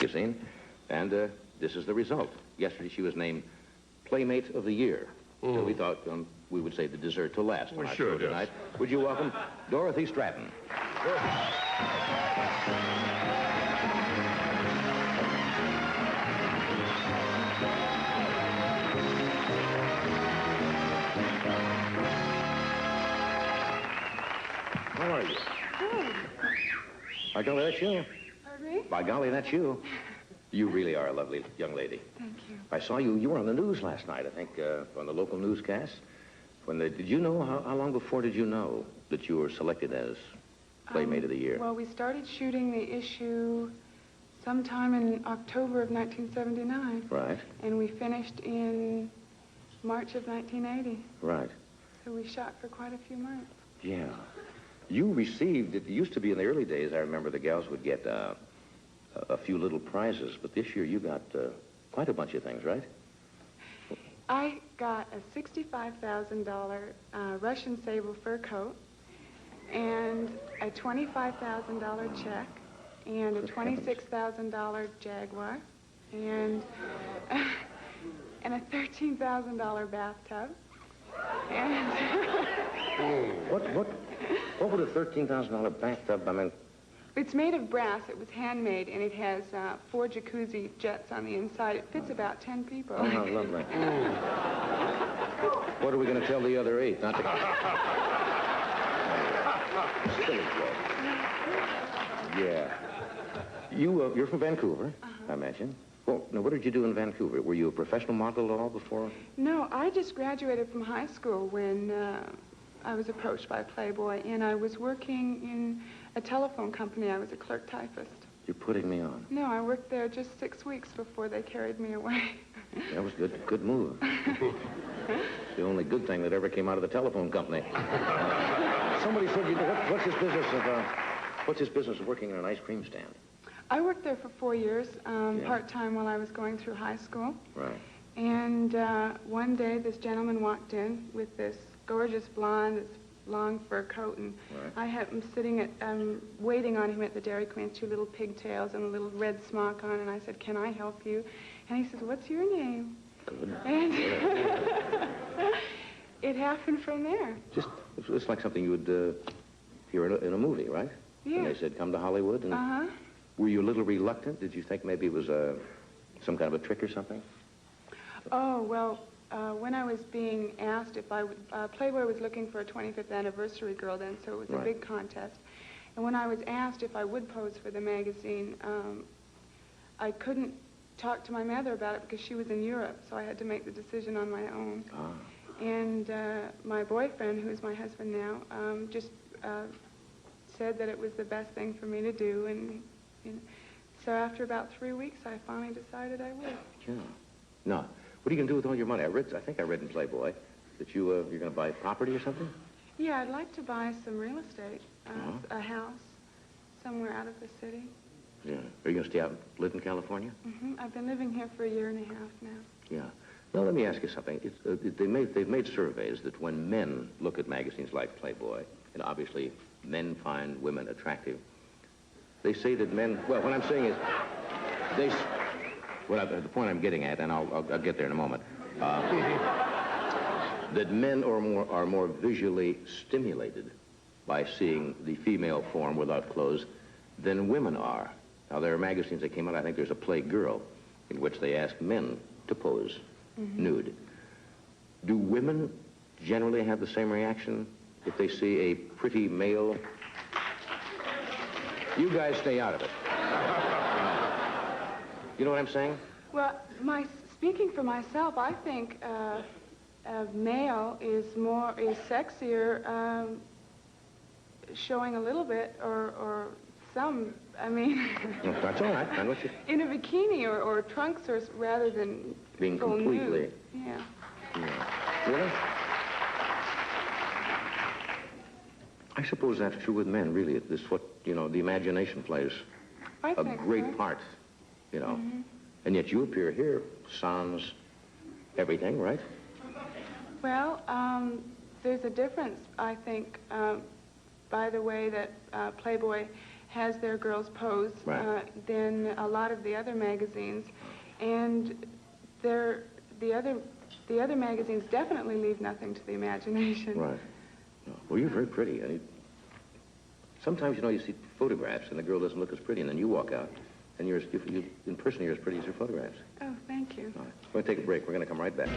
magazine, and this is the result. Yesterday she was named Playmate of the Year. So we thought we would save the dessert till last on our show tonight. Would you welcome Dorothy Stratten? How are you? Good. By golly, that's you. Pardon me? By golly, that's you. You really are a lovely young lady. Thank you. I saw you were on the news last night, I think, on the local newscast. Did you know, how long before did you know that you were selected as Playmate of the Year? Well, we started shooting the issue sometime in October of 1979. Right. And we finished in March of 1980. Right. So we shot for quite a few months. Yeah. You received, it used to be in the early days, I remember the gals would get a few little prizes, but this year you got quite a bunch of things, right? I got a $65,000 Russian sable fur coat and a $25,000 check and a $26,000 Jaguar and a $13,000 bathtub. And What would a $13,000 bathtub, I mean? It's made of brass. It was handmade, and it has 4 jacuzzi jets on the inside. It fits about 10 people. Oh, how lovely. What are we going to tell the other 8? Not to... Silly joke. Yeah. You're from Vancouver, I mentioned. Well, now, what did you do in Vancouver? Were you a professional model at all before? No, I just graduated from high school when I was approached by Playboy, and I was working in a telephone company. I was a clerk typist. You're putting me on. No, I worked there just 6 weeks before they carried me away. That was good move. The only good thing that ever came out of the telephone company. Somebody said, what's his business of working in an ice cream stand? I worked there for 4 years, part-time while I was going through high school. Right. And one day this gentleman walked in with this gorgeous blonde, this long fur coat, and I had him sitting waiting on him at the Dairy Queen, 2 little pigtails and a little red smock on, and I said, "Can I help you?" And he says, "What's your name?" And it happened from there. It's like something you would hear in a movie, right? Yeah. And they said, "Come to Hollywood." And were you a little reluctant? Did you think maybe it was some kind of a trick or something? Oh, well, when I was being asked if I would, Playboy was looking for a 25th anniversary girl then, so it was a big contest. And when I was asked if I would pose for the magazine, I couldn't talk to my mother about it because she was in Europe, so I had to make the decision on my own. And my boyfriend, who's my husband now, just said that it was the best thing for me to do, and so after about 3 weeks, I finally decided I would. Yeah. No. What are you going to do with all your money? I think I read in Playboy that you're going to buy property or something? Yeah, I'd like to buy some real estate, a house somewhere out of the city. Yeah. Are you going to stay out and live in California? I've been living here for 1.5 years now. Yeah. Now, let me ask you something. They've made surveys that when men look at magazines like Playboy, and obviously men find women attractive, they say that men, well, what I'm saying is, the point I'm getting at, and I'll get there in a moment, that men are more visually stimulated by seeing the female form without clothes than women are. Now, there are magazines that came out, I think there's a Playgirl, in which they ask men to pose nude. Do women generally have the same reaction if they see a pretty male? You guys stay out of it. You know what I'm saying? Well, speaking for myself, I think a male is sexier, showing a little bit or some. I mean, that's all right. In a bikini or trunks, or rather than being full completely. Nude. Yeah. Really? I suppose that's true with men. Really, the imagination plays a great part. And yet you appear here sans everything, right? Well, there's a difference, I think, by the way that Playboy has their girls pose than a lot of the other magazines, and the other magazines definitely leave nothing to the imagination. Right. Well, you're very pretty. Sometimes, you see photographs and the girl doesn't look as pretty, and then you walk out, and in person, you're as pretty as your photographs. Oh, thank you. All right. We're going to take a break. We're going to come right back.